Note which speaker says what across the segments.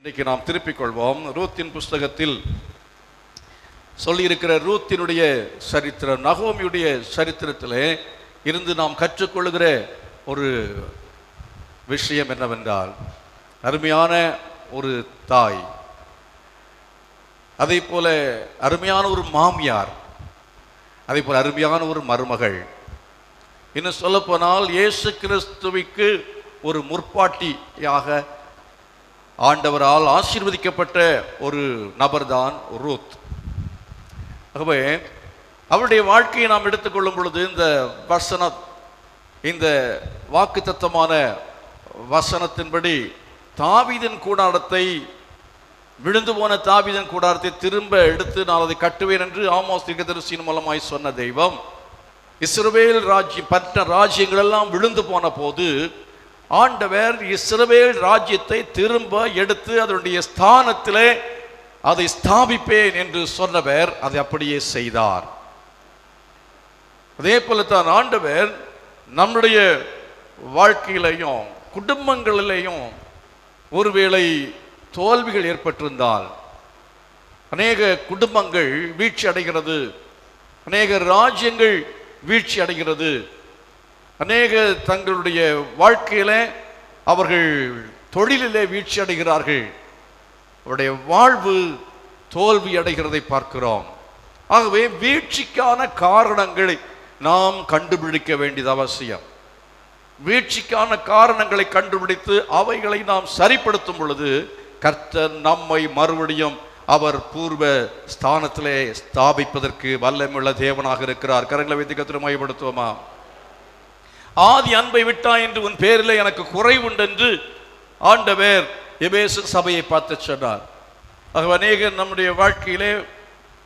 Speaker 1: இன்றைக்கு நாம் திருப்பிக் கொள்வோம். ரூத்தின் புஸ்தகத்தில் சொல்லியிருக்கிற ரூத்தினுடைய சரித்திரம், நகோமியுடைய சரித்திரத்திலே இருந்து நாம் கற்றுக்கொள்கிற ஒரு விஷயம் என்னவென்றால், அருமையான ஒரு தாய், அதே போல அருமையான ஒரு மாமியார், அதே போல அருமையான ஒரு மருமகள், இன்னும் சொல்லப்போனால் இயேசு கிறிஸ்துவுக்கு ஒரு முற்பாட்டியாக ஆண்டவரால் ஆசீர்வதிக்கப்பட்ட ஒரு நபர்தான் ரூத். ஆகவே அவருடைய வாழ்க்கையை நாம் எடுத்துக்கொள்ளும் பொழுது இந்த வாக்குத்தத்தமான வசனத்தின்படி தாவீதின் கூடாரத்தை, விழுந்து போன தாவீதின் கூடாரத்தை திரும்ப எடுத்து நான் அதை கட்டுவேன் என்று ஆமோஸ் தீர்க்கதரிசியின் மூலமாய் சொன்ன தெய்வம், இஸ்ரவேல் ராஜ்யம் மற்ற ராஜ்யங்கள் எல்லாம் விழுந்து போன போது ஆண்டவர் இஸ்ரவேல் ராஜ்யத்தை திரும்ப எடுத்து அதனுடைய ஸ்தானத்திலே அதை ஸ்தாபிப்பேன் என்று சொன்னவர் அதை அப்படியே செய்தார். அதே போலத்தான் ஆண்டவர் நம்முடைய வாழ்க்கையிலையும் குடும்பங்களிலேயும் ஒருவேளை தோல்விகள் ஏற்பட்டிருந்தால், அநேக குடும்பங்கள் வீழ்ச்சி அடைகிறது, அநேக ராஜ்யங்கள் வீழ்ச்சி அடைகிறது, அநேக தங்களுடைய வாழ்க்கையில அவர்கள் தொழிலிலே வீழ்ச்சி அடைகிறார்கள், அவருடைய வாழ்வு தோல்வி அடைகிறதை பார்க்கிறோம். ஆகவே வீழ்ச்சிக்கான காரணங்களை நாம் கண்டுபிடிக்க வேண்டியது அவசியம். வீழ்ச்சிக்கான காரணங்களை கண்டுபிடித்து அவைகளை நாம் சரிப்படுத்தும் பொழுது கர்த்தர் நம்மை மறுபடியும் அவர் பூர்வ ஸ்தானத்திலே ஸ்தாபிப்பதற்கு வல்லமையுள்ள தேவனாக இருக்கிறார். கரங்களை வைத்து கர்த்தரை மையப்படுத்துவோமா? ஆதி அன்பை விட்டாய் என்று உன் பேரிலே எனக்கு குறைவுண்டு என்று ஆண்டவர் எபேசு சபையை பார்த்து சொன்னார். ஆகவே அநேகர் நம்முடைய வாழ்க்கையிலே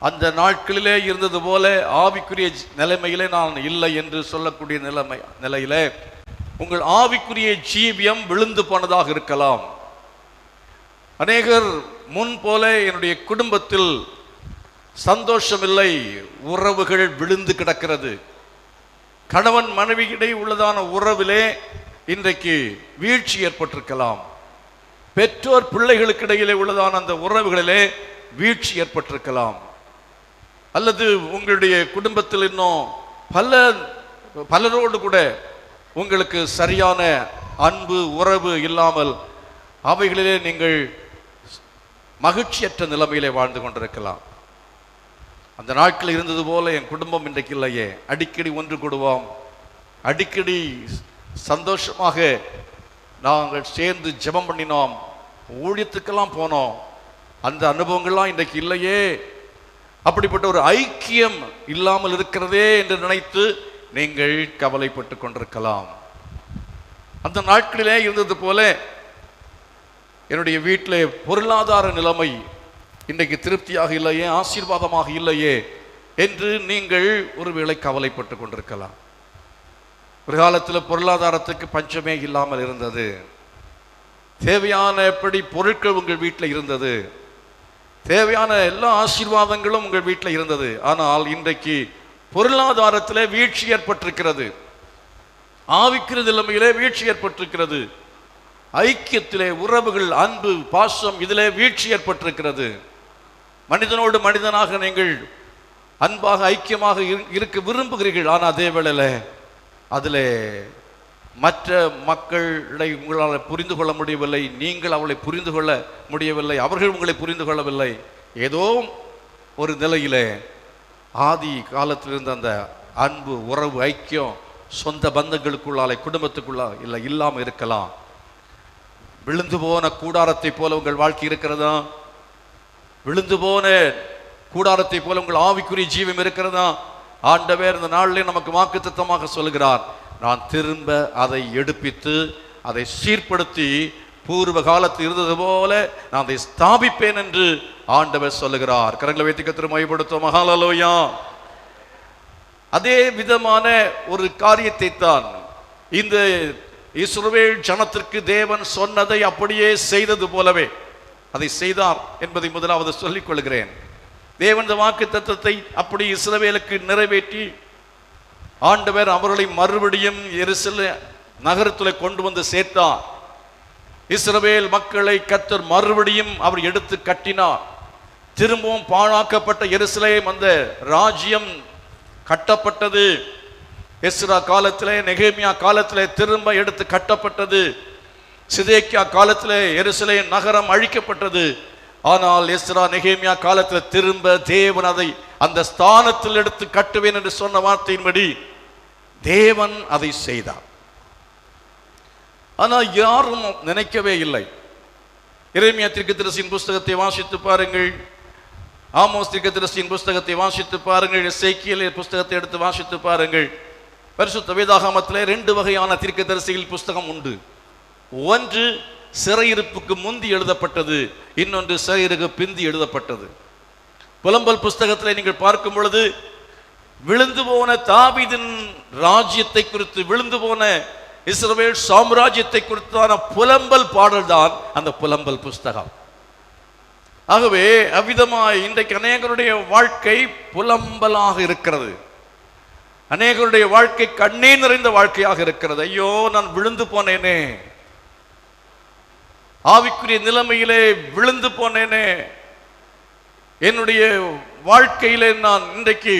Speaker 1: அந்த நாட்களிலே இருந்தது போல ஆவிக்குரிய நிலைமையிலே நான் இல்லை என்று சொல்லக்கூடிய நிலையிலே உங்கள் ஆவிக்குரிய ஜீவியம் விழுந்து போனதாக இருக்கலாம். அநேகர் முன் போல என்னுடைய குடும்பத்தில் சந்தோஷம் இல்லை, உறவுகள் விழுந்து கிடக்கிறது, கணவன் மனைவியிடையே உள்ளதான உறவிலே இன்றைக்கு வீழ்ச்சி ஏற்பட்டிருக்கலாம், பெற்றோர் பிள்ளைகளுக்கு இடையிலே உள்ளதான அந்த உறவுகளிலே வீழ்ச்சி ஏற்பட்டிருக்கலாம், அல்லது உங்களுடைய குடும்பத்தில் இன்னும் பலரோடு கூட உங்களுக்கு சரியான அன்பு உறவு இல்லாமல் அவைகளிலே நீங்கள் மகிழ்ச்சியற்ற நிலைமையிலே வாழ்ந்து கொண்டிருக்கலாம். அந்த நாட்கள் இருந்தது போல என் குடும்பம் இன்றைக்கு இல்லையே, அடிக்கடி ஒன்று கூடுவோம், அடிக்கடி சந்தோஷமாக நாங்கள் சேர்ந்து ஜெபம் பண்ணினோம், ஊழியத்துக்கெல்லாம் போனோம், அந்த அனுபவங்கள்லாம் இன்றைக்கு இல்லையே, அப்படிப்பட்ட ஒரு ஐக்கியம் இல்லாமல் இருக்கிறதே என்று நினைத்து நீங்கள் கவலைப்பட்டு கொண்டிருக்கலாம். அந்த நாட்களிலே இருந்தது போல என்னுடைய வீட்டிலே பொருளாதார நிலைமை இன்றைக்கு திருப்தியாக இல்லையே, ஆசீர்வாதமாக இல்லையே என்று நீங்கள் ஒருவேளை கவலைப்பட்டு கொண்டிருக்கலாம். ஒரு காலத்தில் பொருளாதாரத்துக்கு பஞ்சமே இல்லாமல் இருந்தது, தேவையானபடி பொருட்கள் உங்கள் வீட்டில் இருந்தது, தேவையான எல்லா ஆசீர்வாதங்களும் உங்கள் வீட்டில் இருந்தது. ஆனால் இன்றைக்கு பொருளாதாரத்திலே வீழ்ச்சி ஏற்பட்டிருக்கிறது, ஆவிக்கிற நிலைமையிலே வீழ்ச்சி ஏற்பட்டிருக்கிறது, ஐக்கியத்திலே உறவுகள் அன்பு பாசம் இதிலே வீழ்ச்சி ஏற்பட்டிருக்கிறது. மனிதனோடு மனிதனாக நீங்கள் அன்பாக ஐக்கியமாக இருக்க விரும்புகிறீர்கள், ஆனால் அதே வேளையில் அதில் மற்ற மக்களை உங்களால் புரிந்து கொள்ள முடியவில்லை, நீங்கள் அவளை புரிந்து கொள்ள முடியவில்லை, அவர்கள் உங்களை புரிந்து கொள்ளவில்லை. ஏதோ ஒரு நிலையிலே ஆதி காலத்தில் இருந்த அந்த அன்பு உறவு ஐக்கியம் சொந்த பந்தங்களுக்குள்ளாலே குடும்பத்துக்குள்ளா இல்லை இல்லாமல் இருக்கலாம். விழுந்து போன கூடாரத்தை போல உங்கள் வாழ்க்கை இருக்கிறதா? விழுந்து போன கூடாரத்தை போல உங்கள் ஆவிக்குரிய ஜீவம் இருக்கிறதா? ஆண்டவர் இந்த நாளிலே நமக்கு வாக்குத்தத்தமாக சொல்கிறார், நான் திரும்ப அதை எடுப்பித்து அதை சீர்படுத்தி பூர்வ காலத்தில் இருந்தது போல நான் அதை ஸ்தாபிப்பேன் என்று ஆண்டவர் சொல்லுகிறார். கரங்களை வைத்து கர்த்தரை மையப்படுத்துவோம். ஹல்லேலூயா. அதே விதமான ஒரு காரியத்தை தான் இந்த இஸ்ரவேல் ஜனத்திற்கு தேவன் சொன்னதை அப்படியே செய்தது போலவே அதை செய்தார் என்பதை முதலாவது சொல்லிக் கொள்கிறேன். தேவன் இந்த வாக்குத்தத்தத்தை அப்படி இஸ்ரவேலுக்கு நிறைவேற்றி ஆண்டவர் அவர்களை மறுபடியும் எருசலேம் நகரத்தில் கொண்டு வந்து சேர்த்தார். இஸ்ரவேல் மக்களை கர்த்தர் மறுபடியும் அவர் எடுத்து கட்டினார். திரும்பவும் பாழாக்கப்பட்ட எருசலேம் அந்த ராஜ்யம் கட்டப்பட்டது. எஸ்ரா காலத்திலே, நெகேமியா காலத்திலே திரும்ப எடுத்து கட்டப்பட்டது. சிதேக்கியா காலத்திலே எருசலேம் நகரம் அழிக்கப்பட்டது. ஆனால் எஸ்ரா நெகேமியா காலத்தில் திரும்ப தேவன் அதை அந்த ஸ்தானத்தில் எடுத்து கட்டுவேன் என்று சொன்ன வார்த்தையின்படி தேவன் அதை செய்தார். ஆனால் யாரும் நினைக்கவே இல்லை. எரேமியா தீர்க்கதரிசியின் புஸ்தகத்தை வாசித்து பாருங்கள், ஆமோஸ் தீர்க்கதரிசியின் புஸ்தகத்தை வாசித்து பாருங்கள், எசேக்கியேல் புஸ்தகத்தை எடுத்து வாசித்து பாருங்கள். பரிசுத்த வேதாகமத்திலே 2 வகையான தீர்க்கதரிசிகள் புஸ்தகம் உண்டு. ஒன்று சிறையிருப்புக்கு முந்தி எழுதப்பட்டது, இன்னொன்று சிறையிருப்பு பிந்தி எழுதப்பட்டது. புலம்பல் புஸ்தகத்தில் நீங்கள் பார்க்கும் பொழுது விழுந்து போன தாவீதின் ராஜ்யத்தை குறித்து, விழுந்து போன இஸ்ரவேல் சாம்ராஜ்யத்தை குறித்தான புலம்பல் பாடல் தான் அந்த புலம்பல் புஸ்தகம். ஆகவே அவ்விதமாய் இன்றைக்கு அநேகருடைய வாழ்க்கை புலம்பலாக இருக்கிறது. அநேகருடைய வாழ்க்கை கண்ணீர் நிறைந்த வாழ்க்கையாக இருக்கிறது. ஐயோ, நான் விழுந்து போனேனே, ஆவிக்குரிய நிலைமையிலே விழுந்து போனேனே, என்னுடைய வாழ்க்கையிலே நான் இன்றைக்கு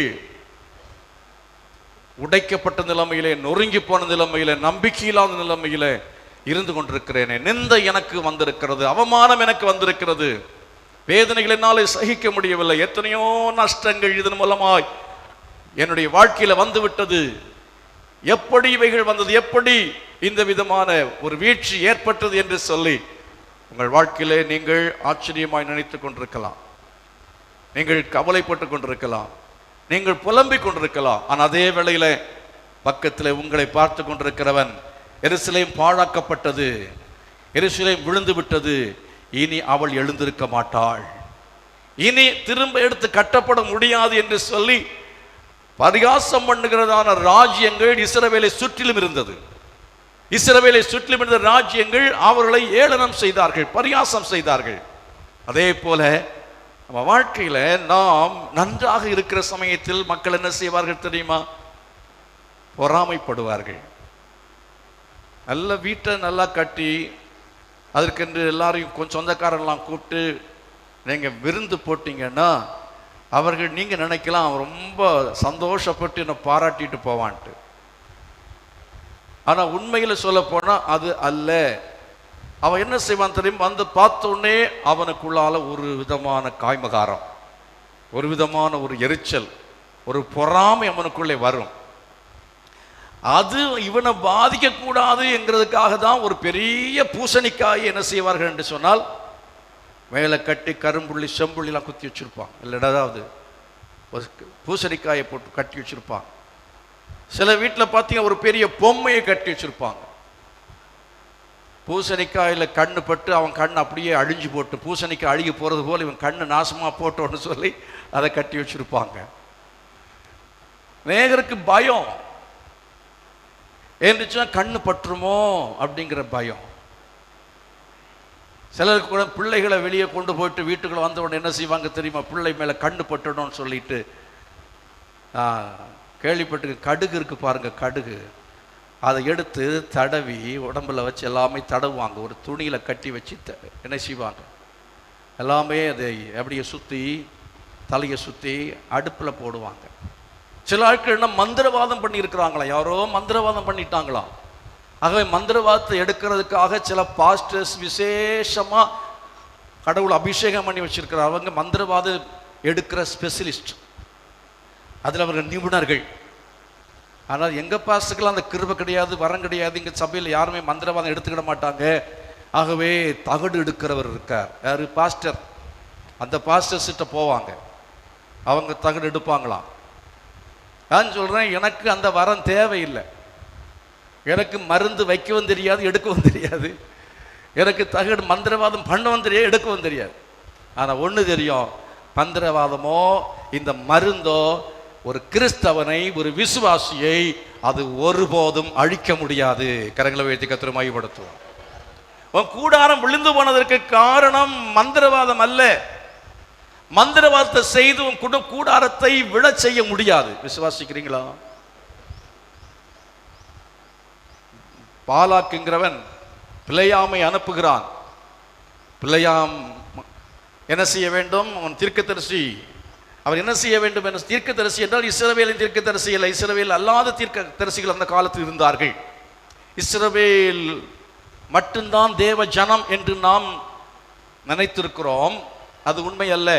Speaker 1: உடைக்கப்பட்ட நிலைமையிலே, நொறுங்கி போன நிலைமையிலே, நம்பிக்கையில்லாத நிலைமையிலே இருந்து கொண்டிருக்கிறேனே, நிந்தை எனக்கு வந்திருக்கிறது, அவமானம் எனக்கு வந்திருக்கிறது, வேதனைகள் என்னாலே சகிக்க முடியவில்லை, எத்தனையோ நஷ்டங்கள் இதன் மூலமாய் என்னுடைய வாழ்க்கையில வந்து விட்டது, எப்படி இவைகள் வந்தது, எப்படி இந்த விதமான ஒரு வீழ்ச்சி ஏற்பட்டது என்று சொல்லி உங்கள் வாழ்க்கையிலே நீங்கள் ஆச்சரியமாய் நினைத்துக் கொண்டிருக்கலாம், நீங்கள் கவலைப்பட்டுக் கொண்டிருக்கலாம், நீங்கள் புலம்பிக் கொண்டிருக்கலாம். ஆனால் அதே வேளையில பக்கத்தில் உங்களை பார்த்து கொண்டிருக்கிறவன், எருசலேம் பாழாக்கப்பட்டது, எருசலேம் விழுந்து விட்டது, இனி அவள் எழுந்திருக்க மாட்டாள், இனி திரும்ப எடுத்து கட்டப்பட முடியாது என்று சொல்லி பரிகாசம் பண்ணுகிறதான ராஜ்யங்கள் இஸ்ரவேலை சுற்றிலும் இருந்தது. இஸ்ரவேலை சுற்றிலும் இருந்த ராஜ்யங்கள் அவர்களை ஏளனம் செய்தார்கள், பரிகாசம் செய்தார்கள். அதே போல நம்ம வாழ்க்கையில நாம் நன்றாக இருக்கிற சமயத்தில் மக்கள் என்ன செய்வார்கள் தெரியுமா? பொறாமைப்படுவார்கள். நல்ல வீட்டை நல்லா கட்டி அதற்கென்று எல்லாரையும் கொஞ்சம் சொந்தக்காரெல்லாம் கூப்பிட்டு நீங்க விருந்து போட்டீங்கன்னா அவர்கள் நீங்க நினைக்கலாம் ரொம்ப சந்தோஷப்பட்டு என்னை பாராட்டிட்டு போவான்ட்டு. ஆனா உண்மையில சொல்ல போனா அது அல்ல. அவன் என்ன செய்வான் தெரியும்? வந்து பார்த்த உடனே அவனுக்குள்ளால ஒரு விதமான காய்மகாரம், ஒரு விதமான ஒரு எரிச்சல், ஒரு பொறாமை அவனுக்குள்ளே வரும். அது இவனை பாதிக்க கூடாது என்கிறதுக்காக தான் ஒரு பெரிய பூசணிக்காய் என்ன செய்வார்கள் என்று சொன்னால் மேலே கட்டி கரும்புள்ளி செம்புள்ளிலாம் குத்தி வச்சிருப்பான், இல்லை ஏதாவது ஒரு பூசணிக்காயை போட்டு கட்டி வச்சிருப்பாங்க. சில வீட்டில் பார்த்தீங்கன்னா ஒரு பெரிய பொம்மையை கட்டி வச்சிருப்பாங்க. பூசணிக்காயில் கண்ணு பட்டு அவன் கண் அப்படியே அழிஞ்சு போட்டு, பூசணிக்காய் அழுகி போகிறது போல் இவன் கண்ணு நாசமாக போட்டோன்னு சொல்லி அதை கட்டி வச்சிருப்பாங்க. நேகருக்கு பயம் ஏன்னுச்சுன்னா கண்ணு பற்றுமோ அப்படிங்கிற பயம். சிலருக்கு கூட பிள்ளைகளை வெளியே கொண்டு போயிட்டு வீட்டுக்குள்ள வந்த உடனே என்ன செய்வாங்க தெரியுமா? பிள்ளை மேலே கண்ணு பட்டுடணும்னு சொல்லிட்டு கேள்விப்பட்டு கடுகு இருக்கு பாருங்க, கடுகு அதை எடுத்து தடவி உடம்புல வச்சு எல்லாமே தடவுவாங்க. ஒரு துணியில் கட்டி வச்சு என்ன செய்வாங்க, எல்லாமே அதை அப்படியே சுற்றி தலையை சுற்றி அடுப்பில் போடுவாங்க. சில ஆட்கள் என்ன மந்திரவாதம் பண்ணி இருக்கிறாங்களா, யாரோ மந்திரவாதம் பண்ணிட்டாங்களாம். ஆகவே மந்திரவாதத்தை எடுக்கிறதுக்காக சில பாஸ்டர்ஸ் விசேஷமாக கடவுள் அபிஷேகம் பண்ணி வச்சிருக்கிறார். அவங்க மந்திரவாதம் எடுக்கிற ஸ்பெஷலிஸ்ட், அதில் அவர்கள் நிபுணர்கள். ஆனால் எங்கள் பாஸ்டருக்கெல்லாம் அந்த கிருபை கிடையாது, வரம் கிடையாது. இங்கே சபையில் யாருமே மந்திரவாதம் எடுத்துக்கிட மாட்டாங்க. ஆகவே தகடு எடுக்கிறவர் இருக்கார், யார்? பாஸ்டர். அந்த பாஸ்டர்ஸ்கிட்ட போவாங்க, அவங்க தகடு எடுப்பாங்களாம். நான் சொல்கிறேன், எனக்கு அந்த வரம் தேவையில்லை. எனக்கு மருந்து வைக்கவும் தெரியாது, எடுக்கவும் தெரியாது. எனக்கு தகடு மந்திரவாதம் பண்ணவும் தெரியாது, எடுக்கவும் தெரியாது. ஆனால் ஒன்று தெரியும், மந்திரவாதமோ இந்த மருந்தோ ஒரு கிறிஸ்தவனை, ஒரு விசுவாசியை அது ஒருபோதும் அழிக்க முடியாது. கரங்களை உயர்த்தி கர்த்தரை மகிமைப்படுத்துவோம். உன் கூடாரம் விழுந்து போனதற்கு காரணம் மந்திரவாதம் அல்ல. மந்திரவாதத்தை செய்து உன் கூடாரத்தை விழச் செய்ய முடியாது. விசுவாசிக்கிறீங்களா? பாலாக்குங்கிறவன் பிலேயாமை அனுப்புகிறான். பிலேயாம் என்ன செய்ய வேண்டும்? அவன் தீர்க்கதரிசி. அவர் என்ன செய்ய வேண்டும் என்ற தீர்க்கதரிசி என்றால் இஸ்ரவேலின் தீர்க்கதரிசி அல்ல, இஸ்ரவேல் அல்லாத தீர்க்கதரிசிகள் அந்த காலத்தில் இருந்தார்கள். இஸ்ரவேல் மட்டும்தான் தேவ ஜனம் என்று நாம் நினைத்திருக்கிறோம். அது உண்மை அல்ல.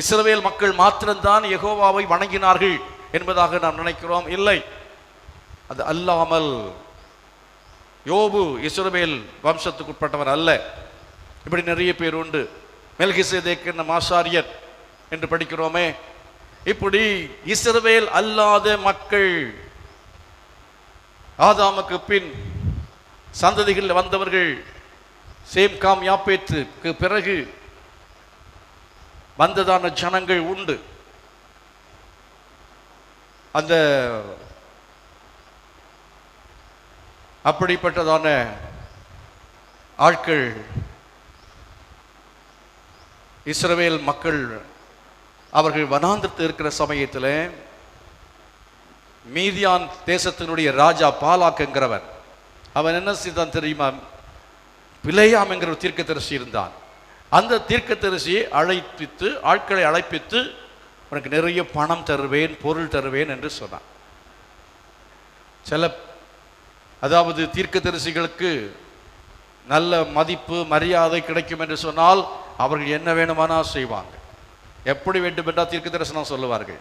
Speaker 1: இஸ்ரவேல் மக்கள் மாத்திரம்தான் யெகோவாவை வணங்கினார்கள் என்பதாக நாம் நினைக்கிறோம். இல்லை, அது அல்லாமல் யோபு இஸ்ரவேல் வம்சத்துக்கு உட்பட்டவர் அல்ல. இப்படி நிறைய பேர் உண்டு. மெல்கிசேதேக்கு என்னும் ஆசாரியர் என்று படிக்கிறோமே. இப்படி இஸ்ரவேல் அல்லாத மக்கள், ஆதாமுக்கு பின் சந்ததிகளில் வந்தவர்கள், சேம் காம் யாப்பேத்துக்கு பிறகு வந்ததான ஜனங்கள் உண்டு. அந்த அப்படிப்பட்டதான ஆட்கள் இஸ்ரவேல் மக்கள் அவர்கள் வனாந்திரத்தில் இருக்கிற சமயத்தில் மீதியான் தேசத்தினுடைய ராஜா பாலாக் என்கிறவன், அவன் என்ன செய்தான் தெரியுமா? பிலேயாம் என்கிற ஒரு தீர்க்கதரிசி இருந்தான். அந்த தீர்க்கதரிசியை அழைப்பித்து, ஆட்களை அழைப்பித்து, உனக்கு நிறைய பணம் தருவேன், பொருள் தருவேன் என்று சொன்னான். அதாவது தீர்க்கதரிசிகளுக்கு நல்ல மதிப்பு மரியாதை கிடைக்கும் என்று சொன்னால் அவர்கள் என்ன வேணுமானால் செய்வாங்க. எப்படி வேண்டும் என்றால் தீர்க்க தரிசனம் சொல்லுவார்கள்.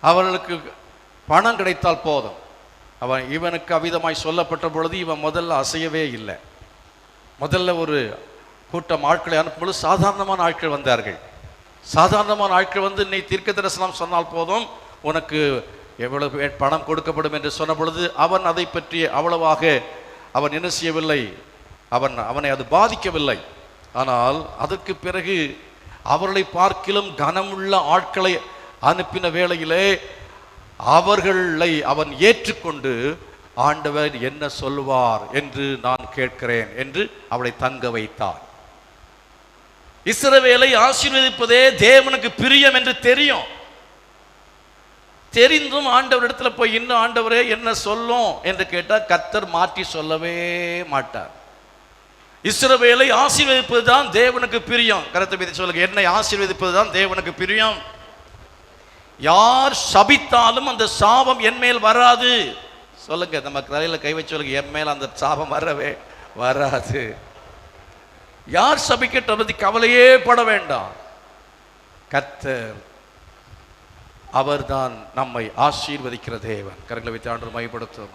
Speaker 1: அவர்களுக்கு பணம் கிடைத்தால் போதும். இவனுக்கு அவ்விதமாய் சொல்லப்பட்ட பொழுது இவன் முதல்ல அசையவே இல்லை. முதல்ல ஒரு கூட்டம் ஆட்களை அனுப்பும்போது சாதாரணமான ஆட்கள் வந்தார்கள். சாதாரணமான ஆட்கள் வந்து நீ தீர்க்க தரிசனம் சொன்னால் போதும், உனக்கு எவ்வளவு பணம் கொடுக்கப்படும் என்று சொன்ன பொழுது அவன் அதை பற்றி அவ்வளவாக அவன் என்ன செய்யவில்லை, அவனை அது பாதிக்கவில்லை. ஆனால் அதற்கு பிறகு அவர்களை பார்க்கிலும் கனமுள்ள ஆட்களை அனுப்பின வேளையிலே அவர்களை அவன் ஏற்றுக்கொண்டு, ஆண்டவர் என்ன சொல்வார் என்று நான் கேட்கிறேன் என்று அவளை தங்க வைத்தார். இஸ்ரவேலை ஆசீர்வதிப்பதே தேவனுக்கு பிரியம் என்று தெரிந்தும் ஆண்டவரிடத்துல போய் இன்னும் ஆண்டவரே என்ன சொல்லும் என்று கேட்டால் கர்த்தர் மாற்றி சொல்லவே மாட்டார். இஸ்ரவேலை ஆசீர்வதிப்பது தான் தேவனுக்கு பிரியம். கர்த்தர் பற்றி சொல்லுங்க, என்னை ஆசீர்வதிப்பது தான் தேவனுக்கு பிரியம். யார் சபித்தாலும் அந்த சாபம் என் மேல் வராது. சொல்லுங்க, நம்ம தலையில கை வச்சு சொல்லுங்க, என் மேல் அந்த சாபம் வரவே வராது. யார் சபிக்கட்ட பற்றி கவலையே பட வேண்டாம். கர்த்தர் அவர்தான் நம்மை ஆசீர்வதிக்கிற தேவன். கரங்களை வைத்து ஆண்டவர் மையப்படுத்தும்.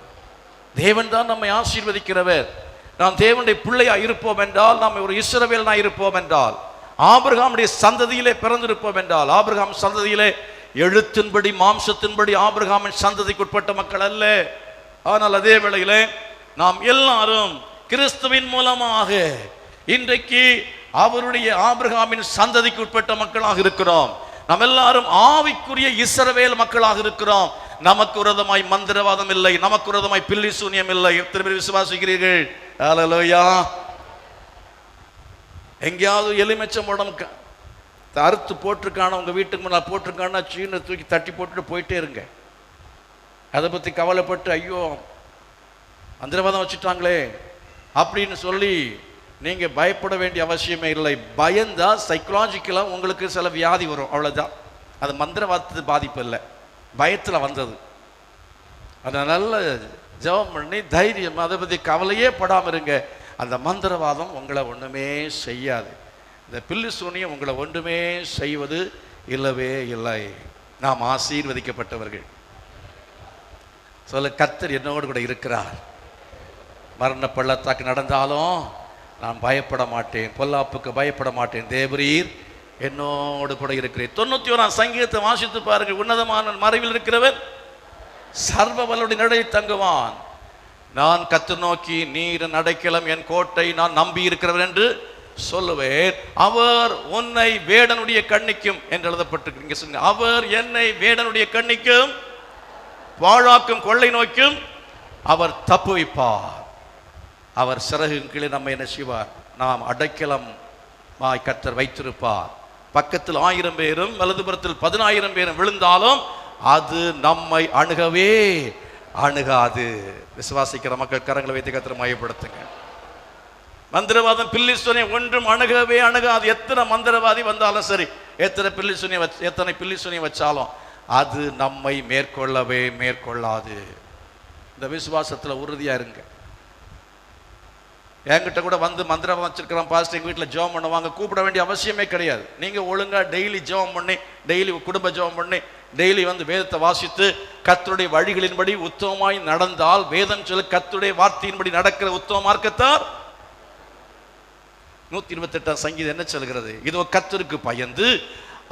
Speaker 1: தேவன் தான் நம்மை ஆசீர்வதிக்கிறவர். நாம் தேவனுடைய பிள்ளையா இருப்போம் என்றால், நாம் ஒரு இஸ்ரவேலனா இருப்போம் என்றால், ஆபிரகாமுடைய சந்ததியிலே பிறந்திருப்போம் என்றால், ஆபிரகாம் சந்ததியிலே எழுத்தின்படி மாம்சத்தின்படி ஆபிரகாமின் சந்ததிக்கு உட்பட்ட மக்கள் அல்ல. ஆனால் அதே வேளையிலே நாம் எல்லாரும் கிறிஸ்துவின் மூலமாக இன்றைக்கு அவருடைய ஆபிரகாமின் சந்ததிக்கு உட்பட்ட மக்களாக இருக்கிறோம். நாம் எல்லாரும் ஆவிக்குரிய இஸ்ரவேல் மக்களாக இருக்கிறோம். நமக்கு விரோதமாய் மந்திரவாதம் இல்லை, நமக்கு விரோதமாய் பில்லி சூனியம் இல்லை. எத்தனை பேர் விசுவாசிக்கிறீர்கள்? ஹல்லேலூயா. எங்கேயாவது எலுமிச்சம்பழம் அறுத்து போட்டிருக்கான உங்க வீட்டுக்கு முன்னால் போட்டிருக்கான்னா சீனை தூக்கி தட்டி போட்டுட்டு போயிட்டே இருங்க. அதை பற்றி கவலைப்பட்டு ஐயோ மந்திரவாதம் வச்சுட்டாங்களே அப்படின்னு சொல்லி நீங்க பயப்பட வேண்டிய அவசியமே இல்லை. பயந்தா சைக்கலாஜிக்கலாக உங்களுக்கு சில வியாதி வரும், அவ்வளோதான். அது மந்திரவாதத்து பாதிப்பு இல்லை, பயத்தில் வந்தது. அதை நல்ல ஜெபம் பண்ணி தைரியம், அதை பற்றி கவலையே படாமல் இருங்க. அந்த மந்திரவாதம் உங்களை ஒன்றுமே செய்யாது. இந்த பில்லு சூனியம் உங்களை ஒன்றுமே செய்வது இல்லவே இல்லை. நாம் ஆசீர்வதிக்கப்பட்டவர்கள். சொல்ல, கர்த்தர் என்னோடு கூட இருக்கிறார். மரண பள்ளத்தாக்கு நடந்தாலும் நான் பயப்பட மாட்டேன், பொல்லாப்புக்கு பயப்பட மாட்டேன், தேவரீர் என்னோடு கூட இருக்கிறேன். 91ஆம் சங்கீதத்தை வாசித்து பாருங்கள். உன்னதமான மறைவில் இருக்கிறவர் சர்வ வல்லவருடைய நிழலில் தங்குவான். நான் கர்த்தரை நோக்கி, நீர் அடைக்கலம் என் கோட்டை, நான் நம்பி இருக்கிறவர் என்று சொல்லுவேன். அவர் உன்னை வேடனுடைய கண்ணிக்கும் என்று எழுதப்பட்டிருக்கு. அவர் என்னை வேடனுடைய கண்ணிக்கும் பாழாக்கும் கொள்ளை நோக்கும் அவர் தப்புவிப்பார். அவர் சிறகின் கீழே நம்ம என்ன செய்வார்? நாம் அடைக்கலம் கர்த்தர் வைத்திருப்பார். பக்கத்தில் 1000 பேரும் வலதுபுறத்தில் 10,000 பேரும் விழுந்தாலும் அது நம்மை அணுகவே அணுகாது. விசுவாசிக்கிற மக்கள் கரங்களை வைத்து கர்த்தரை மையப்படுத்துங்க. மந்திரவாதம் பில்லி சூனியம் ஒன்றும் அணுகவே அணுகாது. எத்தனை மந்திரவாதி வந்தாலும் சரி, எத்தனை பில்லி சூனியம் வச்சாலும் அது நம்மை மேற்கொள்ளவே மேற்கொள்ளாது. இந்த விசுவாசத்தில் உறுதியா இருங்க. என்கிட்ட கூட வந்து மந்திரம் வச்சிருக்கிறோம் பாஸ்டர், எங்கள் வீட்டில் ஜெபம் பண்ணுவாங்க, கூப்பிட வேண்டிய அவசியமே கிடையாது. நீங்கள் ஒழுங்காக டெய்லி ஜெபம் பண்ணி, டெய்லி குடும்ப ஜெபம் பண்ணி, டெய்லி வந்து வேதத்தை வாசித்து கர்த்தருடைய வழிகளின்படி உத்தமமாய் நடந்தால், வேதம் சொல்ல கர்த்தருடைய வார்த்தையின்படி நடக்கிற உத்தம மார்க்கத்தார் 128 சங்கீதம் என்ன சொல்கிறது? இதோ கர்த்தருக்கு பயந்து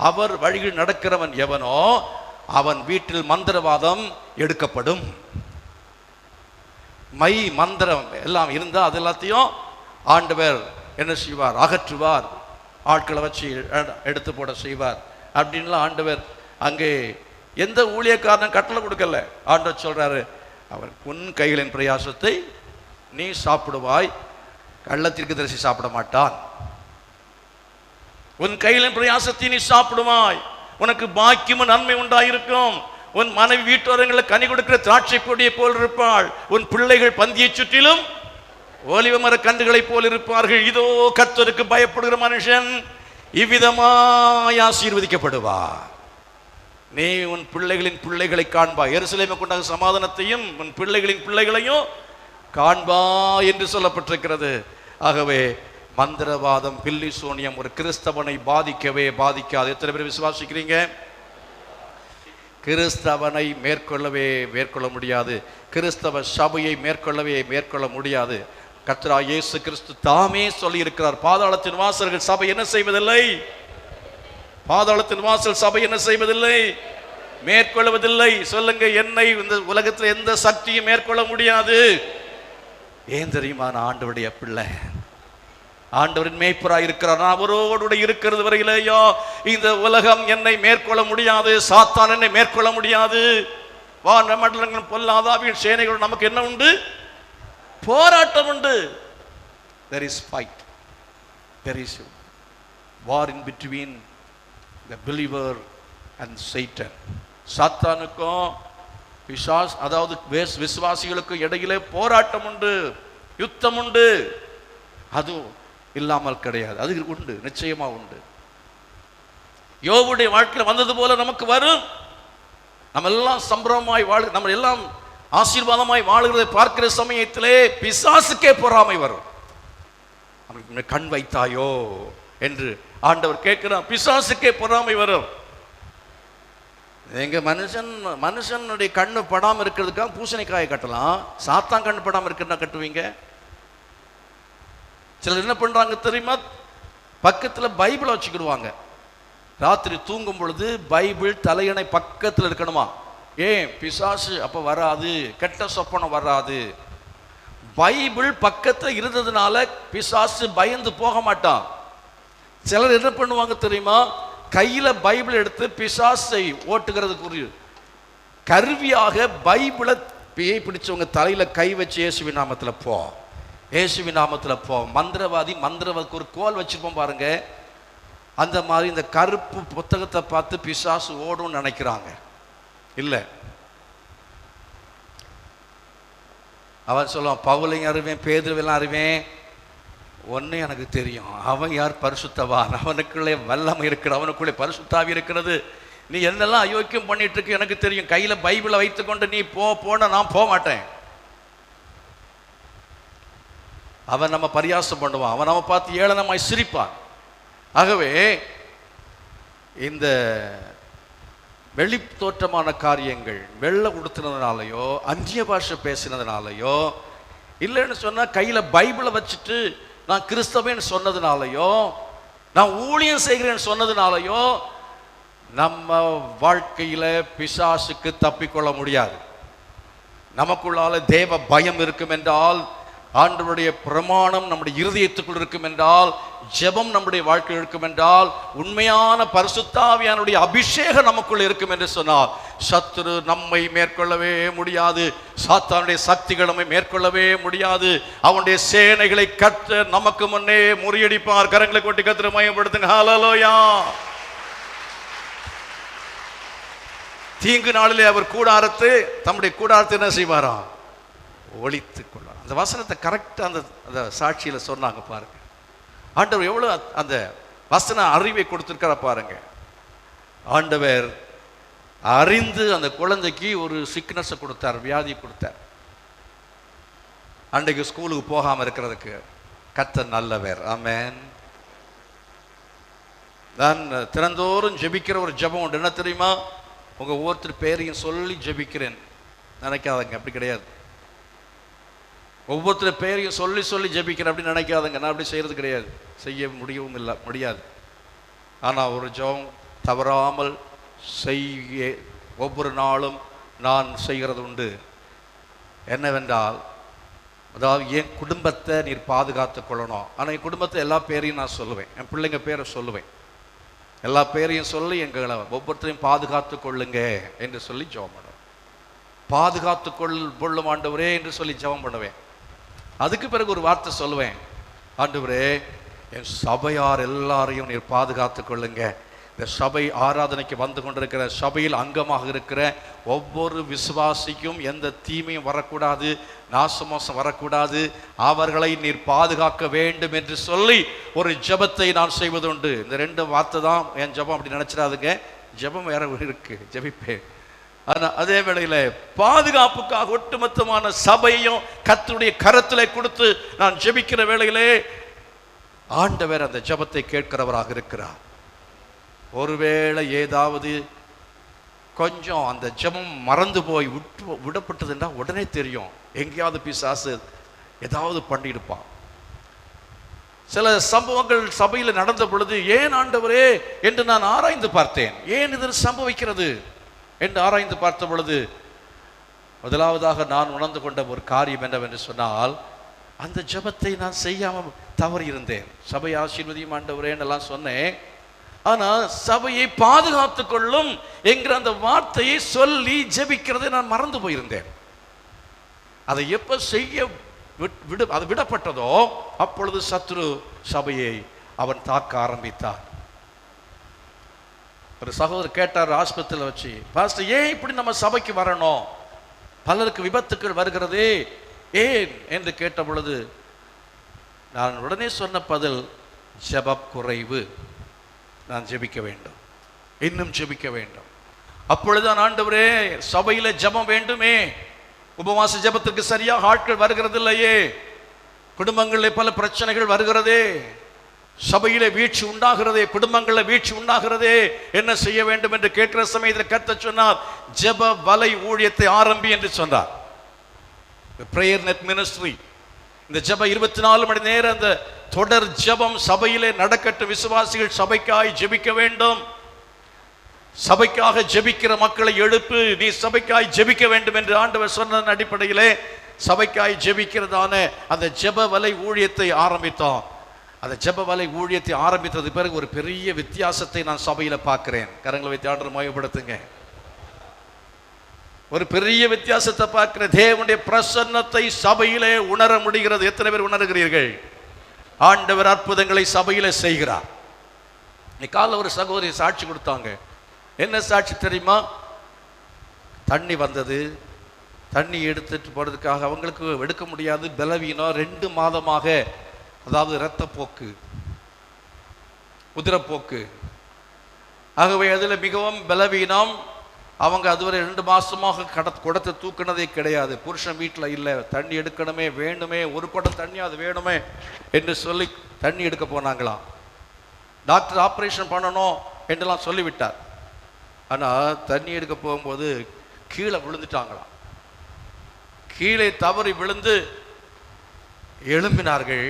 Speaker 1: அவர் வழிகள் நடக்கிறவன் எவனோ அவன் வீட்டில் மந்திரவாதம் எடுக்கப்படும். மை மந்திரம் எல்லாம் இருந்தால் அது எல்லாத்தையும் ஆண்டவர் என்ன செய்வார்? அகற்றுவார். ஆட்களை வச்சு எடுத்து போட செய்வார். அப்படின்லாம் ஆண்டவர் அங்கே எந்த ஊழியக்காரனும் கட்டளை கொடுக்கல. ஆண்டவர் சொல்றாரு, அவர் உன் கைகளின் பிரயாசத்தை நீ சாப்பிடுவாய், கள்ளத்திற்கு தரிசி சாப்பிட மாட்டான். உன் கைகளின் பிரயாசத்தை நீ சாப்பிடுவாய், உனக்கு பாக்கியமும் நன்மை உண்டாயிருக்கும். உன் மனைவி வீட்டோரங்களில் கனி கொடுக்கிற திராட்சை கொடியை போல் இருப்பாள். உன் பிள்ளைகள் பந்தியை சுற்றிலும் ஒலிவ மர கன்றுகளை போல் இருப்பார்கள். இதோ கர்த்தருக்கு பயப்படுகிற மனுஷன் இவ்விதமாய் ஆசீர்வதிக்கப்படுவார். நீ உன் பிள்ளைகளின் பிள்ளைகளை காண்பா, எருசலேமை கொண்ட சமாதானத்தையும் உன் பிள்ளைகளின் பிள்ளைகளையும் காண்பா என்று சொல்லப்பட்டிருக்கிறது. ஆகவே மந்திரவாதம் பில்லி சூனியம் ஒரு கிறிஸ்தவனை பாதிக்கவே பாதிக்காது. எத்தனை பேர் விசுவாசிக்கிறீங்க? கிறிஸ்தவனை மேற்கொள்ளவே மேற்கொள்ள முடியாது. கிறிஸ்தவ சபையை மேற்கொள்ளவே மேற்கொள்ள முடியாது. கர்த்தராகிய இயேசு கிறிஸ்து தாமே சொல்லி இருக்கிறார், பாதாளத்தின் வாசல்கள் சபை என்ன செய்வதில்லை, பாதாளத்தின் வாசல் சபை என்ன செய்வதில்லை, மேற்கொள்வதில்லை. சொல்லுங்க, என்னை இந்த உலகத்தில் எந்த சக்தியும் மேற்கொள்ள முடியாது. ஏன் தெரியுமா? நான் ஆண்டவருடைய பிள்ளை, ஆண்டவரின் மேய்ப்பராய் இருக்கிறார். நான் அவரோடு இருக்கிறது வரையிலேயோ இந்த உலகம் என்னை மேற்கொள்ள முடியாது, சாத்தான் என்னை மேற்கொள்ள முடியாது. வான மண்டலங்கள் பொல்லாதாவின் சேனைகள் நமக்கு என்ன உண்டு? போராட்டம் உண்டு. There is fight, there is war in between the believer and Satan. சாத்தானுக்கும் பிசாஸ் அதாவது விசுவாசிகளுக்கும் இடையிலே போராட்டம் உண்டு, யுத்தம் உண்டு. அது இல்லாமல் கிடையாது, அது உண்டு, நிச்சயமா உண்டு. யோபுடைய வாழ்க்கையில் வந்தது போல நமக்கு வரும். நம்ம எல்லாம் சம்பிரமமாய் நம்ம எல்லாம் ஆசீர்வாதமாய் வாழுகிறதை பார்க்கிற சமயத்திலே பிசாசுக்கே பொறாமை வரும். கண் வைத்தாயோ என்று ஆண்டவர் கேட்கிறார். பிசாசுக்கே பொறாமை வரும். எங்க மனுஷனுடைய கண்ணு படாம இருக்கிறதுக்காக பூசணிக்காயை கட்டலாம், சாத்தான் கண்ணு படாம இருக்கிறதா கட்டுவீங்க? சிலர் என்ன பண்றாங்க தெரியுமா? பக்கத்துல பைபிளை வச்சுக்கிடுவாங்க. ராத்திரி தூங்கும் பொழுது பைபிள் தலையணை பக்கத்தில் இருக்கணுமா? ஏன்? பிசாசு அப்ப வராது, கெட்ட சொப்பனம் வராது. பைபிள் பக்கத்தில் இருந்ததுனால பிசாசு பயந்து போக மாட்டான். சிலர் என்ன பண்ணுவாங்க தெரியுமா? கையில பைபிள் எடுத்து பிசாசை ஓட்டுகிறதுக்குரிய கருவியாக பைபிளை பேய் பிடிச்சவங்க தலையில கை வச்சு இயேசுவின் நாமத்துல போ, இயேசுவின் நாமத்துல போ. மந்திரவாதிக்கு ஒரு கோல் வச்சிருப்போம் பாருங்க, அந்த மாதிரி இந்த கருப்பு புத்தகத்தை பார்த்து பிசாசு ஓடும்னு நினைக்கிறாங்க. இல்லை, அவன் சொல்லுவான், பவுலையும் அறிவேன், பேதுருவெல்லாம் அறிவேன், ஒன்னு எனக்கு தெரியும், அவன் யார்? பரிசுத்தவான், அவனுக்குள்ளே வல்லமை இருக்கிற, அவனுக்குள்ளே பரிசுத்தாவி இருக்கிறது. நீ என்னெல்லாம் அயோக்கியம் பண்ணிட்டு இருக்கு எனக்கு தெரியும். கையில பைபிளை வைத்துக்கொண்டு நீ போன நான் போக மாட்டேன். அவன் நம்ம பரியாசம் பண்ணுவான், அவன் நம்ம பார்த்து ஏளனமாய் சிரிப்பான். ஆகவே இந்த வெளி தோற்றமான காரியங்கள், வெள்ளை உடுத்தினதுனாலையோ அந்நிய பாஷை பேசினதுனாலையோ, இல்லைன்னு சொன்னா கையில பைபிளை வச்சுட்டு நான் கிறிஸ்தவன் சொன்னதுனாலையோ, நான் ஊழியம் செய்கிறேன் சொன்னதுனாலையோ நம்ம வாழ்க்கையில பிசாசுக்கு தப்பிக்கொள்ள முடியாது. நமக்குள்ளால தேவ பயம் இருக்கும் என்றால், ஆண்டவருடைய பிரமாணம் நம்முடைய இருதயத்துக்குள் இருக்கும் என்றால், ஜெபம் நம்முடைய வாழ்க்கையில் இருக்கும் என்றால், உண்மையான பரிசுத்தாவியானுடைய அபிஷேகம் நமக்குள் இருக்கும் என்று சொன்னால், சத்துரு நம்மை மேற்கொள்ளவே முடியாது, சாத்தானுடைய சக்திகள் நம்மை மேற்கொள்ளவே முடியாது. அவனுடைய சேனைகளை கர்த்தர் நமக்கு முன்னே முறியடிப்பார். கரங்களை கொட்டி கர்த்தரை மகிமைப்படுத்துங்க. ஹல்லேலூயா. தீங்கு நாளிலே அவர் தம்முடைய கூடாரத்தை என்ன செய்வாரா? ஒளித்து கொள்வார். அந்த வசனத்தை கரெக்டாக அந்த சாட்சியில் சொன்னாங்க பாருங்க. ஆண்டவர் எவ்வளோ அந்த வசன அறிவை கொடுத்துருக்கார பாருங்க. ஆண்டவர் அறிந்து அந்த குழந்தைக்கு ஒரு சிக்னஸை கொடுத்தார், வியாதி கொடுத்தார். அன்றைக்கு ஸ்கூலுக்கு போகாமல் இருக்கிறதுக்கு கர்த்தர் நல்லவர். ஆமென். நான் தினந்தோறும் ஜெபிக்கிற ஒரு ஜெபம் உண்டு. என்ன தெரியுமா? உங்கள் ஒவ்வொருத்தர் பேரையும் சொல்லி ஜெபிக்கிறேன் நினைக்காதங்க, அப்படி கிடையாது. ஒவ்வொருத்தர் பேரையும் சொல்லி சொல்லி ஜெபிக்கிறேன் அப்படி நினைக்காதங்க. நான் அப்படி செய்கிறது கிடையாது, செய்ய முடியாது. ஆனால் ஒரு ஜெபம் தவறாமல் செய்ய ஒவ்வொரு நாளும் நான் செய்கிறது உண்டு. என்னவென்றால், அதாவது என் குடும்பத்தை நீர் பாதுகாத்து கொள்ளணும். ஆனால் என் குடும்பத்தை எல்லா பேரையும் நான் சொல்லுவேன், என் பிள்ளைங்க பேரை சொல்லுவேன், எல்லா பேரையும் சொல்லி எங்களை ஒவ்வொருத்தரையும் பாதுகாத்து கொள்ளுங்க என்று சொல்லி ஜெபம் பண்ணுவேன். பாதுகாத்து கொள்ளும் ஆண்டவரே என்று சொல்லி ஜெபம் பண்ணுவேன். அதுக்கு பிறகு ஒரு வார்த்தை சொல்லுவேன், ஆண்டவரே என் சபையார் எல்லாரையும் நீர் பாதுகாத்து கொள்ளுங்க. இந்த சபை ஆராதனைக்கு வந்து கொண்டிருக்கிற சபையில் அங்கமாக இருக்கிற ஒவ்வொரு விசுவாசிக்கும் எந்த தீமையும் வரக்கூடாது, நாசமோசம் வரக்கூடாது, அவர்களை நீர் பாதுகாக்க வேண்டும் என்று சொல்லி ஒரு ஜெபத்தை நான் செய்வதுண்டு. இந்த 2 வார்த்தை தான் என் ஜெபம், அப்படி நினைச்சிடாதுங்க. ஜெபம் வேற இருக்கு, ஜெபிப்பேன். ஆனால் அதே வேளையில் பாதுகாப்புக்காக ஒட்டுமொத்தமான சபையும் கர்த்தருடைய கரத்திலே கொடுத்து நான் ஜெபிக்கிற வேளையிலே ஆண்டவர் அந்த ஜெபத்தை கேட்கிறவராக இருக்கிறார். ஒருவேளை ஏதாவது கொஞ்சம் அந்த ஜெபம் மறந்து போய் விடப்பட்டதுன்னா உடனே தெரியும், எங்கேயாவது பிசாசு ஏதாவது பண்ணிடுப்பான். சில சம்பவங்கள் சபையில் நடந்த பொழுது, ஏன் ஆண்டவரே என்று நான் ஆராய்ந்து பார்த்தேன், ஏன் இது சம்பவிக்கிறது என்று ஆராய்ந்து பார்த்த பொழுது, முதலாவதாக நான் உணர்ந்து கொண்ட ஒரு காரியம் என்னவென்று சொன்னால், அந்த ஜெபத்தை நான் செய்யாமல் தவறி இருந்தேன். சபை ஆசீர்வதியும் ஆண்டவரேன்னு எல்லாம் சொன்னேன். ஆனால் சபையை பாதுகாத்து கொள்ளும் என்கிற அந்த வார்த்தையை சொல்லி ஜெபிக்கிறதை நான் மறந்து போயிருந்தேன். அதை எப்ப செய்ய அது விடப்பட்டதோ அப்பொழுது சத்ரு சபையை அவன் தாக்க ஆரம்பித்தான். ஒரு சகோதரர் கேட்டார் ஆஸ்பத்திரியில் வச்சு, பாஸ்டர் ஏன் இப்படி நம்ம சபைக்கு வரணும், பலருக்கு விபத்துக்கள் வருகிறதே ஏன் என்று கேட்ட பொழுது நான் உடனே சொன்ன பதில், ஜெபம் குறைவு, நான் ஜெபிக்க வேண்டும், இன்னும் ஜெபிக்க வேண்டும். அப்பொழுதுதான் ஆண்டவரே சபையில ஜெபம் வேண்டுமே, உபவாச ஜெபத்துக்கு சரியாக ஆட்கள் வருகிறது இல்லையே, குடும்பங்களில் பல பிரச்சனைகள் வருகிறதே, சபையிலே வீழ்ச்சி உண்டாகிறதே, குடும்பங்களில் வீழ்ச்சி உண்டாகிறதே, என்ன செய்ய வேண்டும் என்று கேட்கிற சமயத்தில் கர்த்தர் சொன்னார், ஜெப வலை ஊழியத்தை ஆரம்பி என்று சொன்னார். பிரேயர் நெட் மினிஸ்ட்ரி, இந்த ஜெப 24 மணி நேரம் அந்த தொடர் ஜெபம் சபையிலே நடக்கட்டும். விசுவாசிகள் சபைக்காய் ஜெபிக்க வேண்டும். சபைக்காக ஜெபிக்கிற மக்களை எழுப்பு, நீ சபைக்காய் ஜெபிக்க வேண்டும் என்று ஆண்டவர் சொன்னதன் அடிப்படையிலே சபைக்காய் ஜெபிக்கிறதான அந்த ஜெப வலை ஊழியத்தை ஆரம்பித்தோம். அந்த ஜெப வலை ஊழியத்தை ஆரம்பித்தது பிறகு ஒரு பெரிய வித்தியாசத்தை நான் சபையில பார்க்கிறேன். கரங்களை வைத்து ஆண்டவரை மகிமைப்படுத்துங்க. ஒரு பெரிய வித்தியாசத்தை பார்க்கிற தேவனுடைய பிரசன்னத்தை சபையிலே உணர முடிகிறது. எத்தனை பேர் உணர்கிறீர்கள்? ஆண்டவர் அற்புதங்களை சபையில செய்கிறார். காலைல ஒரு சகோதரி சாட்சி கொடுத்தாங்க. என்ன சாட்சி தெரியுமா? தண்ணி வந்தது, தண்ணி எடுத்துட்டு போறதுக்காக அவங்களுக்கு எடுக்க முடியாது, பலவீனம், 2 மாதமாக, அதாவது இரத்தப்போக்கு, உதிரப்போக்கு. ஆகவே அதில் மிகவும் பலவீனம். அவங்க அதுவரை 2 மாசமாக குடத்தை தூக்கினதே கிடையாது. புருஷன் வீட்டில் இல்லை, தண்ணி எடுக்கணுமே, வேணுமே, ஒரு குடம் தண்ணி அது வேணுமே என்று சொல்லி தண்ணி எடுக்க போனாங்களாம். டாக்டர் ஆப்ரேஷன் பண்ணணும் என்றெல்லாம் சொல்லிவிட்டார். ஆனால் தண்ணி எடுக்க போகும்போது கீழே விழுந்துட்டாங்களாம். கீழே தவறி விழுந்து எழும்பினார்கள்.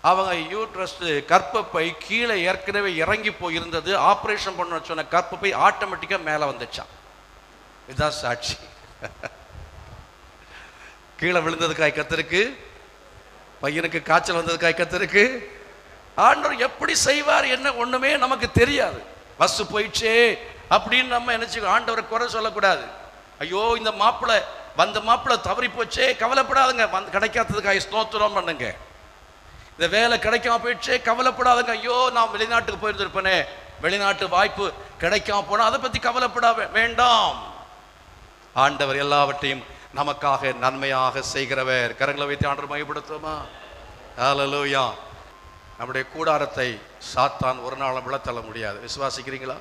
Speaker 1: அவங்க யூட்ரஸ் கர்ப்பப்பை கீழே ஏற்கனவே இறங்கி போயிருந்தது. ஆப்ரேஷன் பண்ண சொன்ன கர்ப்பப்பை ஆட்டோமேட்டிக்காக மேலே வந்துச்சான். இதுதான் சாட்சி. கீழே விழுந்ததுக்காய் கர்த்தருக்கு, பையனுக்கு காய்ச்சல் வந்ததுக்காய் கர்த்தருக்கு. ஆண்டவர் எப்படி செய்வார் என்ன ஒண்ணுமே நமக்கு தெரியாது. பஸ் போயிடுச்சே அப்படின்னு நம்ம நினைச்சு ஆண்டவரை குறை சொல்லக்கூடாது. ஐயோ இந்த மாப்பிள்ளை வந்த மாப்பிள்ளை தவறி போச்சே, கவலைப்படாதுங்க, கிடைக்காததுக்காக ஸ்தோத்திரம் பண்ணுங்க. இந்த வேலை கிடைக்காம போயிடுச்சே, கவலைப்படாதுங்க. ஐயோ நான் வெளிநாட்டுக்கு போயிருந்திருப்பேனே, வெளிநாட்டு வாய்ப்பு கிடைக்காம போனா அதை பத்தி கவலைப்பட வேண்டாம். ஆண்டவர் எல்லாவற்றையும் நமக்காக நன்மையாக செய்கிறவர். கரங்களை வைத்து ஆண்டவர் மகிமைப்படுத்துவோமா? ஹல்லேலூயா. நம்முடைய கூடாரத்தை சாத்தான் ஒரு நாளும் விழத்தள்ள முடியாது. விசுவாசிக்கிறீங்களா?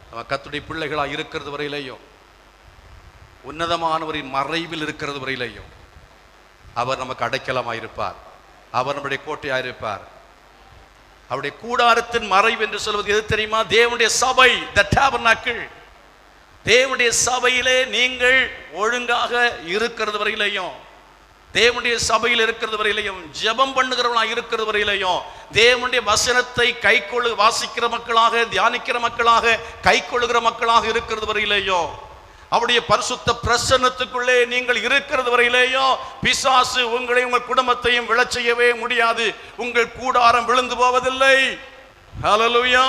Speaker 1: நம்ம கர்த்தருடைய பிள்ளைகளா இருக்கிறது வரையிலையும், உன்னதமானவரின் மறைவில் இருக்கிறது வரையிலையும் அவர் நமக்கு அடைக்கலமாக இருப்பார். அவர் நம்முடைய கோட்டையாக இருப்பார். அவருடைய கூடாரத்தின் மறைவு என்று சொல்வது எது தெரியுமா? தேவனுடைய சபை, the tabernacle. தேவனுடைய சபையிலே நீங்கள் ஒழுங்காக இருக்கிறது வரையிலையும், தேவனுடைய சபையில் இருக்கிறது வரையிலையும், ஜெபம் பண்ணுகிறவர்களாக இருக்கிறது வரையிலையும், தேவனுடைய வசனத்தை வாசிக்கிற மக்களாக, தியானிக்கிற மக்களாக, கைக்கொள்ளுகிற மக்களாக இருக்கிறது வரையிலையும், அவருடைய பரிசுத்த பிரசன்னத்துக்குள்ளே நீங்கள் இருக்கிறது வரையிலேயும் பிசாசு உங்களை உங்கள் குடும்பத்தையும் விழச் செய்யவே முடியாது. உங்கள் கூடாரம் விழுந்து போவதில்லை. ஹல்லேலூயா.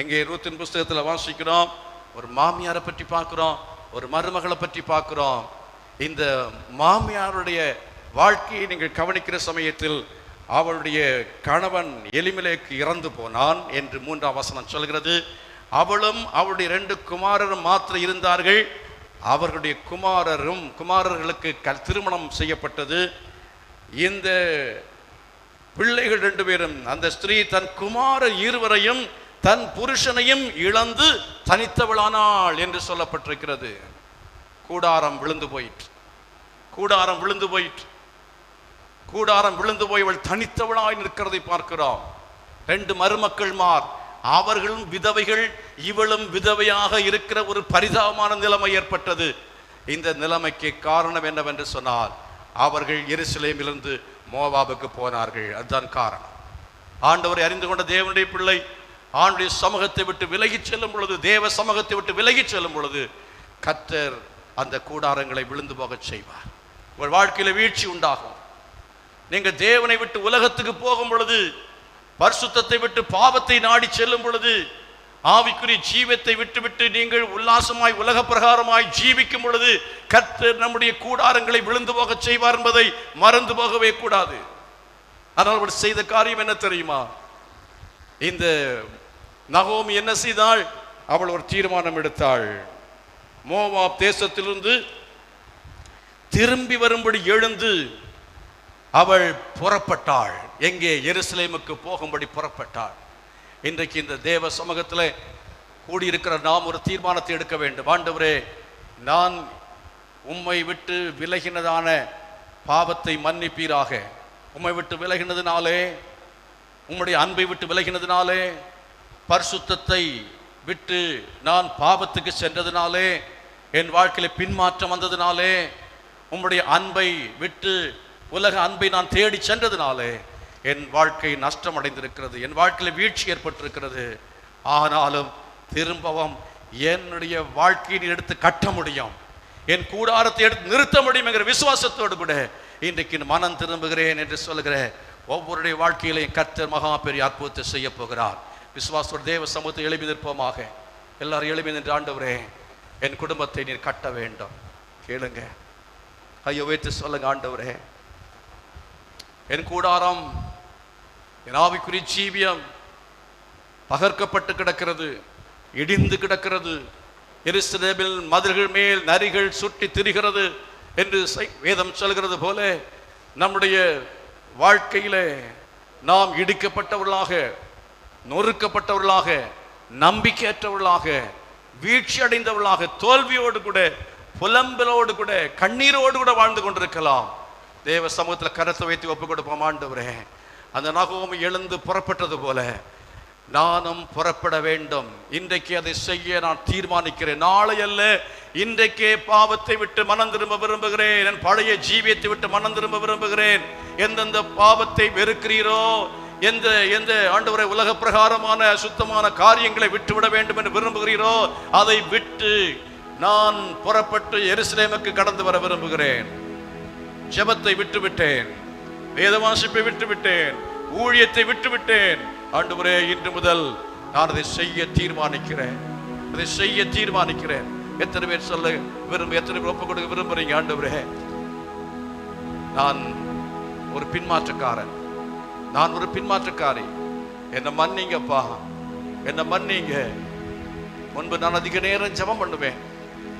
Speaker 1: எங்கே ரூத்தின் புஸ்தகத்தில் வாசிக்கிறோம், ஒரு மாமியாரை பற்றி பார்க்கிறோம், ஒரு மருமகளை பற்றி பார்க்கிறோம். இந்த மாமியாருடைய வாழ்க்கையை நீங்கள் கவனிக்கிற சமயத்தில் அவளுடைய கணவன் எலிமெலேக்கு இறந்து போனான் என்று 3ஆம் வசனம் சொல்கிறது. அவளும் அவருடைய 2 குமாரரும் மாத்திரம் இருந்தார்கள். அவர்களுடைய குமாரர்களுக்கு திருமணம் செய்யப்பட்டது. இந்த பிள்ளைகள் 2 பேரும், அந்த ஸ்திரீ தன் குமாரர் இருவரையும் தன் புருஷனையும் இழந்து தனித்தவளானாள் என்று சொல்லப்பட்டிருக்கிறது. கூடாரம் விழுந்து போயிற்று. கூடாரம் விழுந்து போயிற்று. கூடாரம் விழுந்து போய் அவள் தனித்தவளாய் நிற்கிறதை பார்க்கிறோம். 2 மருமக்கள்மார், அவர்களும் விதவைகள், இவளும் விதவையாக இருக்கிற ஒரு பரிதாபமான நிலைமை ஏற்பட்டது. இந்த நிலைமைக்கு காரணம் என்னவென்று சொன்னால், அவர்கள் எருசலேமிலிருந்து மோவாபுக்கு போனார்கள். அதுதான் காரணம். ஆண்டவரை அறிந்து கொண்ட தேவனுடைய பிள்ளை ஆண்டுடைய சமூகத்தை விட்டு விலகி செல்லும் பொழுது, தேவ சமூகத்தை விட்டு விலகி செல்லும் பொழுது கர்த்தர் அந்த கூடாரங்களை விழுந்து போக செய்வார். உங்கள் வாழ்க்கையில வீழ்ச்சி உண்டாகும். நீங்கள் தேவனை விட்டு உலகத்துக்கு போகும் பொழுது, பரிசுத்தத்தை விட்டு பாவத்தை நாடி செல்லும் பொழுது, ஆவிக்குரிய ஜீவத்தை விட்டுவிட்டு நீங்கள் உல்லாசமாய் உலக பிரகாரமாய் ஜீவிக்கும் பொழுது கர்த்தர் நம்முடைய கூடாரங்களை விழுந்து போக செய்வார் என்பதை மறந்து போகவே கூடாது. ஆனால் அவர் செய்த காரியம் என்ன தெரியுமா? இந்த நகோமி என்ன செய்தாள்? அவள் ஒரு தீர்மானம் எடுத்தாள். மோவாப் தேசத்திலிருந்து திரும்பி வரும்படி எழுந்து அவள் புறப்பட்டாள். எங்கே? எருசலேமுக்கு போகும்படி புறப்பட்டாள். இன்றைக்கு இந்த தேவ சமூகத்தில் கூடியிருக்கிற நாம் ஒரு தீர்மானத்தை எடுக்க வேண்டும். ஆண்டவரே, நான் உம்மை விட்டு விலகினதான பாவத்தை மன்னிப்பீராக. உம்மை விட்டு விலகினதுனாலே, உம்முடைய அன்பை விட்டு விலகினதுனாலே, பரிசுத்தத்தை விட்டு நான் பாவத்துக்கு சென்றதுனாலே, என் வாழ்க்கையில பின்மாற்றம் வந்ததுனாலே, உம்முடைய அன்பை விட்டு உலக அன்பை நான் தேடி சென்றதுனாலே என் வாழ்க்கை நஷ்டம் அடைந்திருக்கிறது, என் வாழ்க்கையில வீழ்ச்சி ஏற்பட்டிருக்கிறது. ஆனாலும் திரும்பவும் என்னுடைய வாழ்க்கையை எடுத்து கட்ட முடியும், என் கூடாரத்தை எடுத்து நிறுத்த முடியும் என்கிற விசுவாசத்தோடு கூட இன்றைக்கு மனம் திரும்புகிறேன் என்று சொல்லுகிற ஒவ்வொருடைய வாழ்க்கையிலையும் கர்த்தர் மகா பெரிய அற்புதத்தை செய்ய போகிறார். விசுவாசத்தோடு தேவ சமூகத்தை எழுப்பி நிற்போமாக. எல்லாரும் எழுப்பி நின்று, ஆண்டவரே, என் குடும்பத்தை நீர் கட்ட வேண்டும். கேளுங்க, ஐயோ வைத்து சொல்லுங்க, ஆண்டவரே, என் கூடாரம், என் ஆவிக்குரிய ஜீவியம் பகர்க்கப்பட்டு கிடக்கிறது, இடிந்து கிடக்கிறது, எருசலேமில் மதில்கள் மேல் நரிகள் சுற்றி திரிகிறது என்று வேதம் சொல்கிறது போல நம்முடைய வாழ்க்கையிலே நாம் இடிக்கப்பட்டவர்களாக, நொறுக்கப்பட்டவர்களாக, நம்பிக்கையற்றவர்களாக, வீழ்ச்சி அடைந்தவர்களாக, தோல்வியோடு கூட, புலம்பலோடு கூட, கண்ணீரோடு கூட வாழ்ந்து கொண்டிருக்கலாம். தேவ சமூகத்தில் கரத்தை வைத்து ஒப்புக் கொடுப்போம். ஆண்டவரே, அந்த நகோமி எழுந்து புறப்பட்டது போல நானும் புறப்பட வேண்டும். இன்றைக்கு அதை செய்ய நான் தீர்மானிக்கிறேன். நாளை அல்ல, இன்றைக்கே பாவத்தை விட்டு மனம் திரும்ப விரும்புகிறேன். என் பழைய ஜீவியத்தை விட்டு மனம் திரும்ப விரும்புகிறேன். எந்தெந்த பாவத்தை வெறுக்கிறீரோ, எந்த எந்த ஆண்டவரை உலக பிரகாரமான சுத்தமான காரியங்களை விட்டுவிட வேண்டும் என்று விரும்புகிறீரோ, அதை விட்டு நான் புறப்பட்டு எருசலேமுக்கு கடந்து வர விரும்புகிறேன். ஜெபத்தை விட்டுவிட்டேன், வேத வாசிப்பை விட்டுவிட்டேன், ஊழியத்தை விட்டுவிட்டேன். ஆண்டவரே, இன்று முதல் நான் அதை செய்ய தீர்மானிக்கிறேன், அதை செய்ய தீர்மானிக்கிறேன். எத்தனை பேர் சொல்ல எத்தனை பேர் ஒப்புக் கொடுக்க விரும்புறீங்க? ஆண்டவரே, நான் ஒரு பின்மாற்றக்காரன், நான் ஒரு பின்மாற்றக்காரி, என்னை மன்னிங்கப்பா, என்னை மன்னிங்க. முன்பு நான் அதிக நேரம் ஜெபம் பண்ணுவேன்,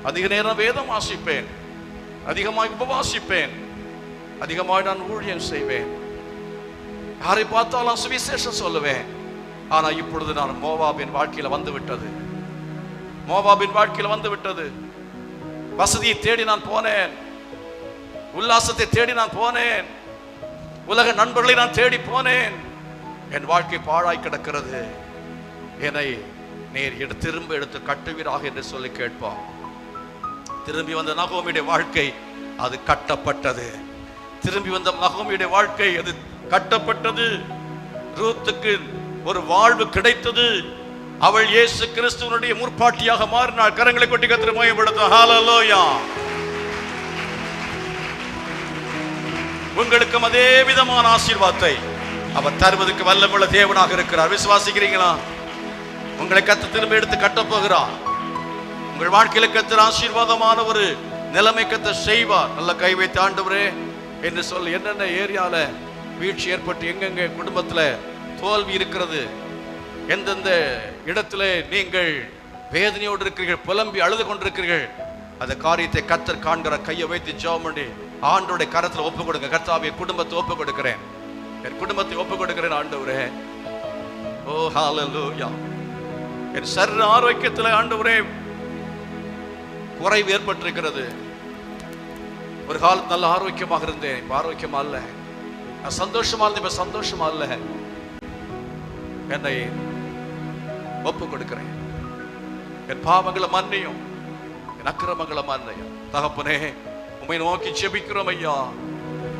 Speaker 1: அதிக நேரம் வேதம் வாசிப்பேன், அதிகமாக உபவாசிப்பேன், அதிகமாக நான் ஊழியம் செய்வேன், யாரை பார்த்தாலும் சுவிசேஷம் சொல்லுவேன். ஆனா இப்பொழுது நான் மோவாபின் வாழ்க்கையில வந்து விட்டது, மோவாபின் வாழ்க்கையில வந்து விட்டது. வசதியை தேடி நான் போனேன், உல்லாசத்தை தேடி நான் போனேன், உலக நண்பர்களை நான் தேடி போனேன். என் வாழ்க்கை பாழாய் கிடக்கிறது, என்னை நீர் திரும்ப எடுத்து கட்டுவீராக என்று சொல்லி கேட்பான். திரும்பி வந்த நகோமியுடைய வாழ்க்கை அது கட்டப்பட்டது. திரும்பி வந்த நகோமியுடைய வாழ்க்கை அது கட்டப்பட்டது. ரூத்துக்கு ஒரு வாழ்வு கிடைத்தது. அவள் இயேசு கிறிஸ்துவனுடைய முற்பாட்டியாக மாறினாள். கரங்களை கொட்டி கர்த்தரை மகிமைப்படுத்துவோம். ஹல்லேலூயா. உங்களுக்கும் அதே விதமான ஆசீர்வாதத்தை அவர் தருவதற்கு வல்லமுள்ள தேவனாக இருக்கிறார். விசுவாசிக்கிறீங்களா? உங்களை கர்த்தர் திரும்ப எடுத்து கட்டப் போகிறார். உங்கள் வாழ்க்கையில கர்த்தர் ஆசீர்வாதமான ஒரு நிலைமை கர்த்தர் செய்வார். நல்ல கை வைத்து ஆண்டவரே என்று சொல்லி, என்னென்ன ஏரியால வீழ்ச்சி ஏற்பட்டு எங்கெங்க குடும்பத்துல தோல்வி இருக்கிறது, எந்தெந்த இடத்துல நீங்கள் வேதனையோடு இருக்கிறீர்கள், புலம்பி அழுது கொண்டிருக்கிறீர்கள், அந்த காரியத்தை கர்த்தர் காண்கிற கையை வைத்து ஜெபம் பண்ணி ஆண்டவருடைய கரத்துல ஒப்பு கொடுங்க. கர்த்தாவே, குடும்பத்தை ஒப்பு கொடுக்கிறேன், என் குடும்பத்தை ஒப்பு கொடுக்கிறேன் ஆண்டவரே. ஓ ஹல்லேலூயா. என் சரீர ஆரோக்கியத்துல ஆண்டவரே குறைவு ஏற்பட்டிருக்கிறது. ஒரு காலம் நல்ல ஆரோக்கியமாக இருந்தேன், இப்ப ஆரோக்கியமா இல்ல. நான் சந்தோஷமா இருந்தேன், இப்ப சந்தோஷமா இல்ல. என்னை ஒப்பு கொடுக்கிறேன். என் பாவங்களை மன்னியும், என் அக்கிரமங்களை மன்னியும். தகப்பனே, உம்மை நோக்கி ஜெபிக்கிறோம் ஐயா.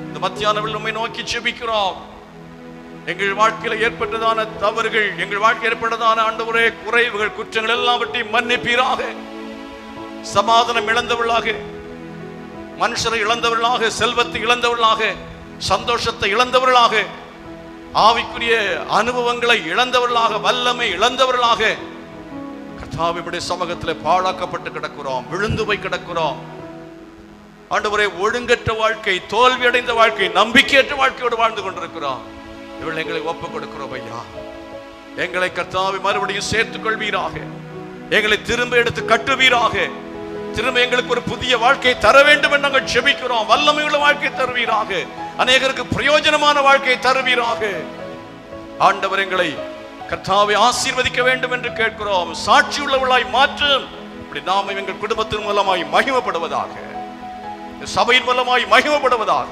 Speaker 1: இந்த மத்தியானவில் உம்மை நோக்கி ஜெபிக்கிறோம். எங்கள் வாழ்க்கையில ஏற்பட்டதான தவறுகள், எங்கள் வாழ்க்கையில் ஏற்பட்டதான ஆண்டவரே குறைவுகள், குற்றங்கள் எல்லாவற்றையும் மன்னிப்பீராக. சமாதானம் இழந்தவர்களாக, மனுஷரை இழந்தவர்களாக, செல்வத்தை இழந்தவர்களாக, சந்தோஷத்தை இழந்தவர்களாக, ஆவிக்குரிய அனுபவங்களை இழந்தவர்களாக, வல்லமை இழந்தவர்களாக கர்த்தாவினுடைய சமூகத்தில் பாழாக்கப்பட்டு கிடக்கிறோம், விழுந்து போய் கிடக்கிறோம். ஆண்டவரே, ஒழுங்கற்ற வாழ்க்கை, தோல்வி அடைந்த வாழ்க்கை, நம்பிக்கையற்ற வாழ்க்கையோடு வாழ்ந்து கொண்டிருக்கிறோம். இவள் எங்களை ஒப்புக் கொடுக்கிறோம் ஐயா. எங்களை கர்த்தாவை மறுபடியும் சேர்த்துக் கொள்வீராக. எங்களை திரும்ப எடுத்து கட்டுவீராக. திரும்ப எங்களுக்கு ஒரு புதிய வாழ்க்கையை தர வேண்டும் என்று நாங்கள் ஜெபிக்கிறோம். வல்லமையுள்ள வாழ்க்கை தருவீராக. அநேகருக்கு பிரயோஜனமான வாழ்க்கையை தருவீராக. ஆண்டவர், எங்களை கர்த்தாவை ஆசீர்வதிக்க வேண்டும் என்று கேட்கிறோம். சாட்சி உள்ளவர்களாய் மாற்றும். இப்படி நாம எங்கள் குடும்பத்தின் மூலமாய் மகிமைப்படுவதாக, சபையின் மூலமாய் மகிமைப்படுவதாக,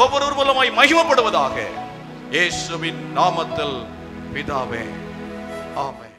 Speaker 1: ஒவ்வொருவர் மூலமாய் மகிமைப்படுவதாக. இயேசுவின் நாமத்தில் பிதாவே, ஆமென்.